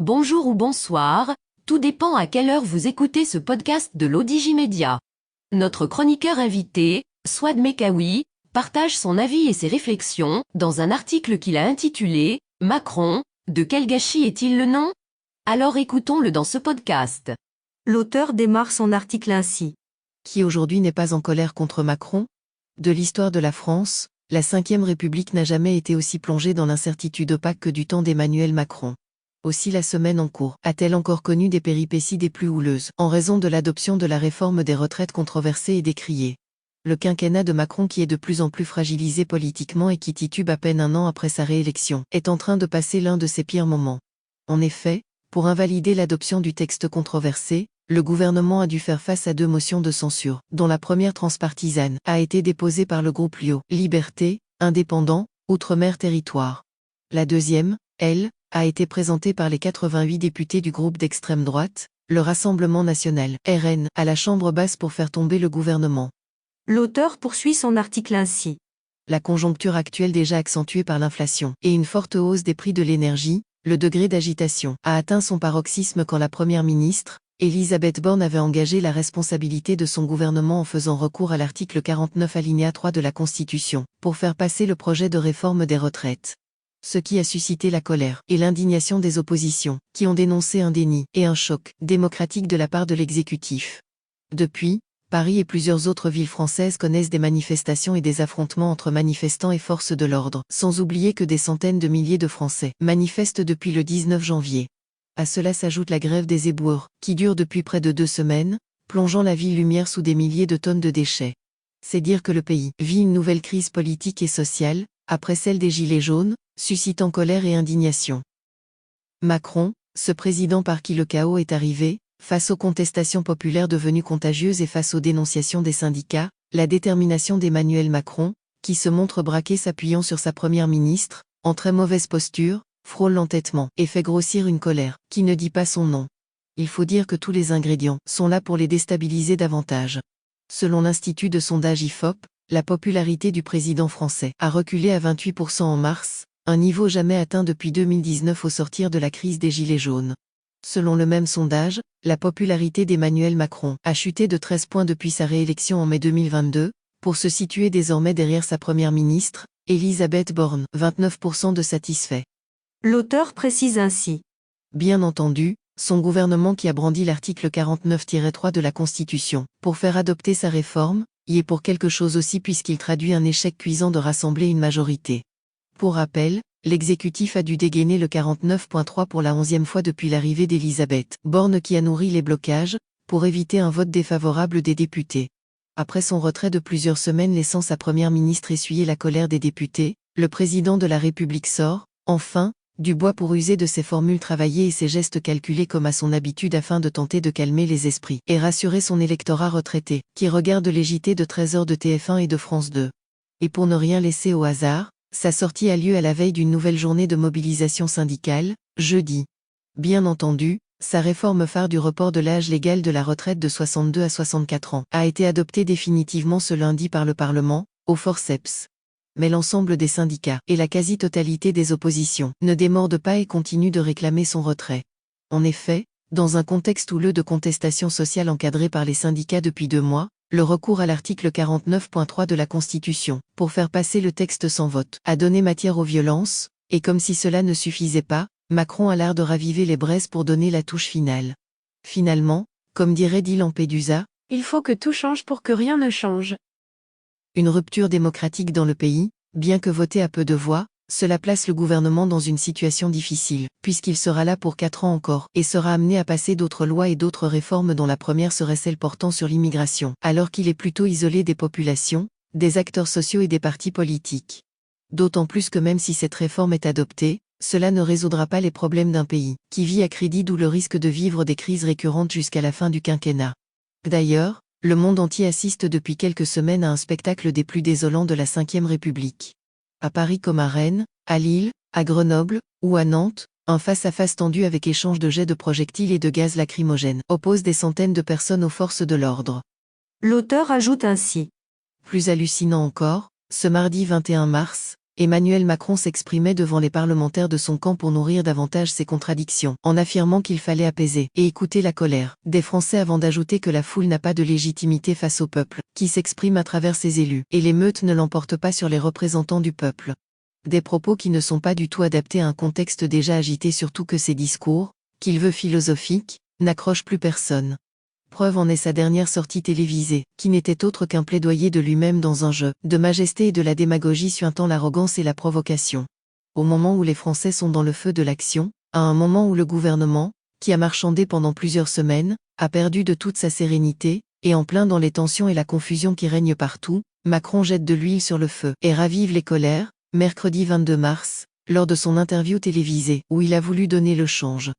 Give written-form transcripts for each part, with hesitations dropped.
Bonjour ou bonsoir, tout dépend à quelle heure vous écoutez ce podcast de l'Odigimédia. Notre chroniqueur invité, Souad Mekawi, partage son avis et ses réflexions dans un article qu'il a intitulé « Macron, de quel gâchis est-il le nom ?» Alors écoutons-le dans ce podcast. L'auteur démarre son article ainsi. Qui aujourd'hui n'est pas en colère contre Macron? De l'histoire de la France, la Ve République n'a jamais été aussi plongée dans l'incertitude opaque que du temps d'Emmanuel Macron. Aussi la semaine en cours a-t-elle encore connu des péripéties des plus houleuses, en raison de l'adoption de la réforme des retraites controversée et décriée. Le quinquennat de Macron qui est de plus en plus fragilisé politiquement et qui titube à peine un an après sa réélection, est en train de passer l'un de ses pires moments. En effet, pour invalider l'adoption du texte controversé, le gouvernement a dû faire face à deux motions de censure, dont la première transpartisane a été déposée par le groupe LIO, Liberté, Indépendants, Outre-mer Territoire. La deuxième, elle, a été présentée par les 88 députés du groupe d'extrême droite, le Rassemblement national, RN, à la Chambre basse pour faire tomber le gouvernement. L'auteur poursuit son article ainsi. La conjoncture actuelle déjà accentuée par l'inflation et une forte hausse des prix de l'énergie, le degré d'agitation a atteint son paroxysme quand la première ministre, Elisabeth Borne avait engagé la responsabilité de son gouvernement en faisant recours à l'article 49 alinéa 3 de la Constitution, pour faire passer le projet de réforme des retraites. Ce qui a suscité la colère et l'indignation des oppositions, qui ont dénoncé un déni et un choc démocratique de la part de l'exécutif. Depuis, Paris et plusieurs autres villes françaises connaissent des manifestations et des affrontements entre manifestants et forces de l'ordre, sans oublier que des centaines de milliers de Français manifestent depuis le 19 janvier. À cela s'ajoute la grève des éboueurs, qui dure depuis près de 2 semaines, plongeant la ville-lumière sous des milliers de tonnes de déchets. C'est dire que le pays vit une nouvelle crise politique et sociale, après celle des Gilets jaunes, suscitant colère et indignation. Macron, ce président par qui le chaos est arrivé, face aux contestations populaires devenues contagieuses et face aux dénonciations des syndicats, la détermination d'Emmanuel Macron, qui se montre braqué s'appuyant sur sa première ministre, en très mauvaise posture, frôle l'entêtement et fait grossir une colère qui ne dit pas son nom. Il faut dire que tous les ingrédients sont là pour les déstabiliser davantage. Selon l'Institut de sondage IFOP, la popularité du président français a reculé à 28% en mars, un niveau jamais atteint depuis 2019 au sortir de la crise des Gilets jaunes. Selon le même sondage, la popularité d'Emmanuel Macron a chuté de 13 points depuis sa réélection en mai 2022, pour se situer désormais derrière sa première ministre, Elisabeth Borne, 29% de satisfaits. L'auteur précise ainsi. Bien entendu, son gouvernement qui a brandi l'article 49-3 de la Constitution, pour faire adopter sa réforme, y est pour quelque chose aussi puisqu'il traduit un échec cuisant de rassembler une majorité. Pour rappel, l'exécutif a dû dégainer le 49.3 pour la 11e fois depuis l'arrivée d'Elisabeth Borne qui a nourri les blocages, pour éviter un vote défavorable des députés. Après son retrait de plusieurs semaines laissant sa première ministre essuyer la colère des députés, le président de la République sort, enfin, du bois pour user de ses formules travaillées et ses gestes calculés comme à son habitude afin de tenter de calmer les esprits et rassurer son électorat retraité, qui regarde les JT de 13h de TF1 et de France 2. Et pour ne rien laisser au hasard, sa sortie a lieu à la veille d'une nouvelle journée de mobilisation syndicale, jeudi. Bien entendu, sa réforme phare du report de l'âge légal de la retraite de 62 à 64 ans a été adoptée définitivement ce lundi par le Parlement, au forceps. Mais l'ensemble des syndicats et la quasi-totalité des oppositions ne démordent pas et continuent de réclamer son retrait. En effet, dans un contexte houleux de contestation sociale encadrée par les syndicats depuis 2 mois, le recours à l'article 49.3 de la Constitution, pour faire passer le texte sans vote, a donné matière aux violences, et comme si cela ne suffisait pas, Macron a l'art de raviver les braises pour donner la touche finale. Finalement, comme dirait dit Lampedusa, il faut que tout change pour que rien ne change. Une rupture démocratique dans le pays, bien que voté à peu de voix, cela place le gouvernement dans une situation difficile, puisqu'il sera là pour 4 ans encore, et sera amené à passer d'autres lois et d'autres réformes dont la première serait celle portant sur l'immigration, alors qu'il est plutôt isolé des populations, des acteurs sociaux et des partis politiques. D'autant plus que même si cette réforme est adoptée, cela ne résoudra pas les problèmes d'un pays, qui vit à crédit d'où le risque de vivre des crises récurrentes jusqu'à la fin du quinquennat. D'ailleurs, le monde entier assiste depuis quelques semaines à un spectacle des plus désolants de la Ve République. À Paris comme à Rennes, à Lille, à Grenoble, ou à Nantes, un face-à-face tendu avec échange de jets de projectiles et de gaz lacrymogènes oppose des centaines de personnes aux forces de l'ordre. L'auteur ajoute ainsi. Plus hallucinant encore, ce mardi 21 mars, Emmanuel Macron s'exprimait devant les parlementaires de son camp pour nourrir davantage ses contradictions, en affirmant qu'il fallait apaiser et écouter la colère des Français avant d'ajouter que la foule n'a pas de légitimité face au peuple, qui s'exprime à travers ses élus, et l'émeute ne l'emporte pas sur les représentants du peuple. Des propos qui ne sont pas du tout adaptés à un contexte déjà agité, surtout que ses discours, qu'il veut philosophiques, n'accrochent plus personne. Preuve en est sa dernière sortie télévisée, qui n'était autre qu'un plaidoyer de lui-même dans un jeu de majesté et de la démagogie suintant l'arrogance et la provocation. Au moment où les Français sont dans le feu de l'action, à un moment où le gouvernement, qui a marchandé pendant plusieurs semaines, a perdu de toute sa sérénité, et en plein dans les tensions et la confusion qui règnent partout, Macron jette de l'huile sur le feu et ravive les colères, mercredi 22 mars, lors de son interview télévisée, où il a voulu donner le change.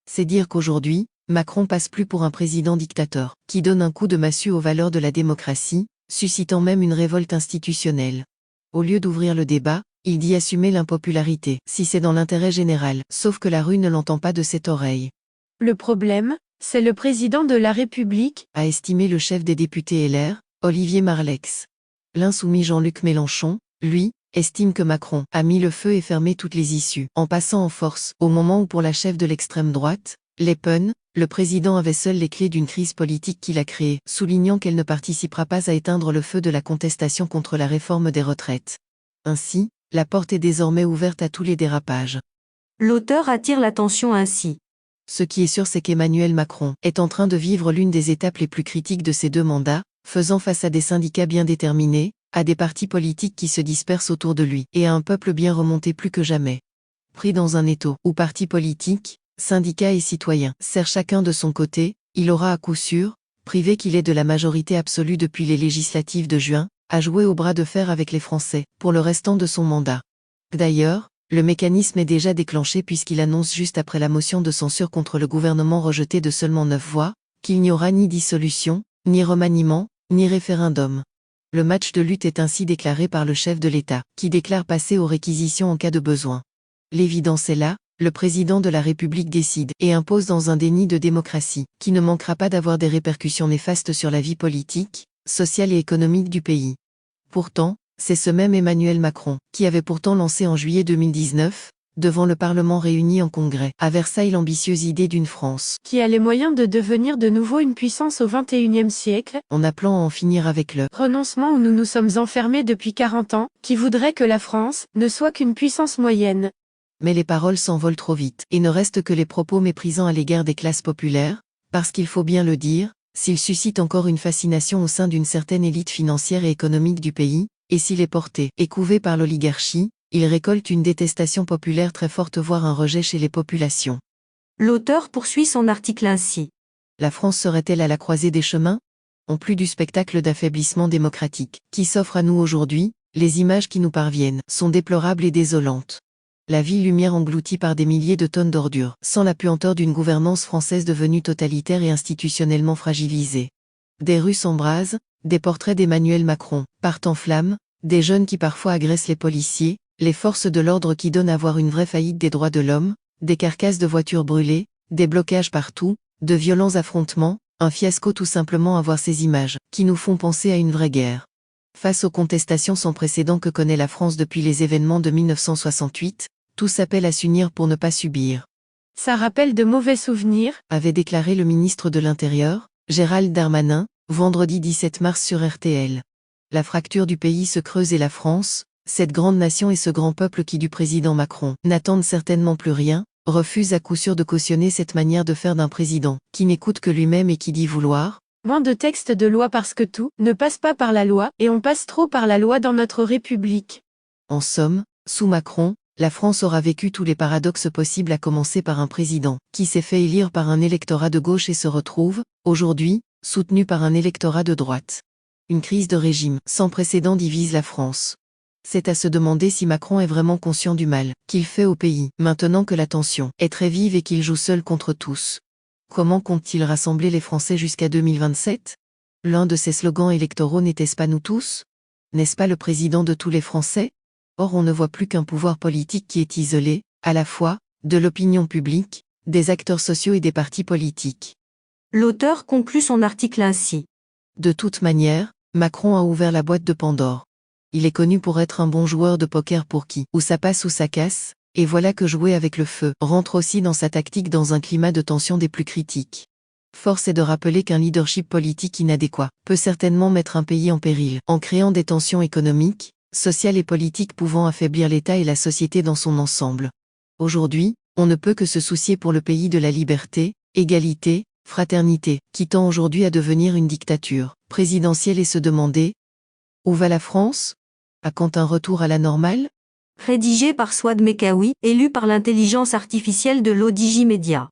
C'est dire qu'aujourd'hui, Macron passe plus pour un président dictateur, qui donne un coup de massue aux valeurs de la démocratie, suscitant même une révolte institutionnelle. Au lieu d'ouvrir le débat, il dit assumer l'impopularité, si c'est dans l'intérêt général, sauf que la rue ne l'entend pas de cette oreille. Le problème, c'est le président de la République, A estimé le chef des députés LR, Olivier Marleix. L'insoumis Jean-Luc Mélenchon, lui, estime que Macron a mis le feu et fermé toutes les issues, en passant en force, au moment où pour la chef de l'extrême droite, Le Pen, le président avait seul les clés d'une crise politique qu'il a créée, soulignant qu'elle ne participera pas à éteindre le feu de la contestation contre la réforme des retraites. Ainsi, la porte est désormais ouverte à tous les dérapages. L'auteur attire l'attention ainsi. Ce qui est sûr, c'est qu'Emmanuel Macron est en train de vivre l'une des étapes les plus critiques de ses 2 mandats, faisant face à des syndicats bien déterminés, à des partis politiques qui se dispersent autour de lui, et à un peuple bien remonté plus que jamais. Pris dans un étau où partis politiques, syndicats et citoyens serrent chacun de son côté, il aura à coup sûr, privé qu'il est de la majorité absolue depuis les législatives de juin, à jouer au bras de fer avec les Français, pour le restant de son mandat. D'ailleurs, le mécanisme est déjà déclenché puisqu'il annonce juste après la motion de censure contre le gouvernement rejeté de seulement 9 voix, qu'il n'y aura ni dissolution, ni remaniement, ni référendum. Le match de lutte est ainsi déclaré par le chef de l'État, qui déclare passer aux réquisitions en cas de besoin. L'évidence est là, le président de la République décide et impose dans un déni de démocratie, qui ne manquera pas d'avoir des répercussions néfastes sur la vie politique, sociale et économique du pays. Pourtant, c'est ce même Emmanuel Macron, qui avait pourtant lancé en juillet 2019, devant le Parlement réuni en congrès, à Versailles l'ambitieuse idée d'une France qui a les moyens de devenir de nouveau une puissance au XXIe siècle, en appelant à en finir avec le renoncement où nous nous sommes enfermés depuis 40 ans, qui voudrait que la France ne soit qu'une puissance moyenne. Mais les paroles s'envolent trop vite, et ne restent que les propos méprisants à l'égard des classes populaires, parce qu'il faut bien le dire, s'il suscite encore une fascination au sein d'une certaine élite financière et économique du pays, et s'il est porté et couvé par l'oligarchie, il récolte une détestation populaire très forte, voire un rejet chez les populations. L'auteur poursuit son article ainsi. La France serait-elle à la croisée des chemins? En plus du spectacle d'affaiblissement démocratique qui s'offre à nous aujourd'hui, les images qui nous parviennent sont déplorables et désolantes. La ville-lumière engloutie par des milliers de tonnes d'ordures, sans la puanteur d'une gouvernance française devenue totalitaire et institutionnellement fragilisée. Des rues s'embrasent, des portraits d'Emmanuel Macron partent en flammes, des jeunes qui parfois agressent les policiers, les forces de l'ordre qui donnent à voir une vraie faillite des droits de l'homme, des carcasses de voitures brûlées, des blocages partout, de violents affrontements, un fiasco tout simplement à voir ces images, qui nous font penser à une vraie guerre. Face aux contestations sans précédent que connaît la France depuis les événements de 1968, tout s'appelle à s'unir pour ne pas subir. Ça rappelle de mauvais souvenirs, Avait déclaré le ministre de l'Intérieur, Gérald Darmanin, vendredi 17 mars sur RTL. La fracture du pays se creuse et la France, cette grande nation et ce grand peuple qui du président Macron n'attendent certainement plus rien, refuse à coup sûr de cautionner cette manière de faire d'un président qui n'écoute que lui-même et qui dit vouloir moins de textes de loi parce que tout ne passe pas par la loi et on passe trop par la loi dans notre République. En somme, sous Macron, la France aura vécu tous les paradoxes possibles, à commencer par un président qui s'est fait élire par un électorat de gauche et se retrouve, aujourd'hui, soutenu par un électorat de droite. Une crise de régime sans précédent divise la France. C'est à se demander si Macron est vraiment conscient du mal qu'il fait au pays, maintenant que la tension est très vive et qu'il joue seul contre tous. Comment compte-t-il rassembler les Français jusqu'à 2027? L'un de ses slogans électoraux n'était-ce pas nous tous? N'est-ce pas le président de tous les Français? Or on ne voit plus qu'un pouvoir politique qui est isolé, à la fois, de l'opinion publique, des acteurs sociaux et des partis politiques. L'auteur conclut son article ainsi. De toute manière, Macron a ouvert la boîte de Pandore. Il est connu pour être un bon joueur de poker pour qui, ou ça passe ou ça casse, et voilà que jouer avec le feu rentre aussi dans sa tactique dans un climat de tension des plus critiques. Force est de rappeler qu'un leadership politique inadéquat peut certainement mettre un pays en péril, en créant des tensions économiques, sociales et politiques pouvant affaiblir l'État et la société dans son ensemble. Aujourd'hui, on ne peut que se soucier pour le pays de la liberté, égalité, fraternité, qui tend aujourd'hui à devenir une dictature présidentielle et se demander « Où va la France ? À quand un retour à la normale ?» Rédigé par Swad Mekawi, élu par l'intelligence artificielle de l'Odigimédia.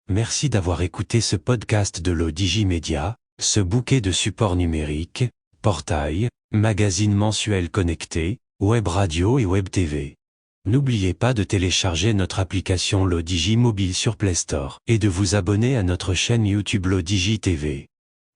Merci d'avoir écouté ce podcast de l'Odigimédia, ce bouquet de supports numériques, portail, magazine mensuel connecté, web radio et web TV. N'oubliez pas de télécharger notre application l'Odigi Mobile sur Play Store et de vous abonner à notre chaîne YouTube l'Odigi TV.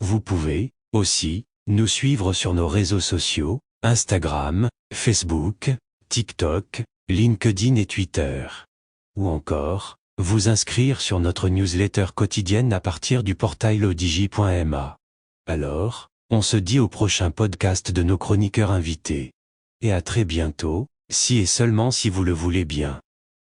Vous pouvez, aussi, nous suivre sur nos réseaux sociaux, Instagram, Facebook, TikTok, LinkedIn et Twitter. Ou encore, vous inscrire sur notre newsletter quotidienne à partir du portail lodigi.ma. Alors, on se dit au prochain podcast de nos chroniqueurs invités. Et à très bientôt, si et seulement si vous le voulez bien.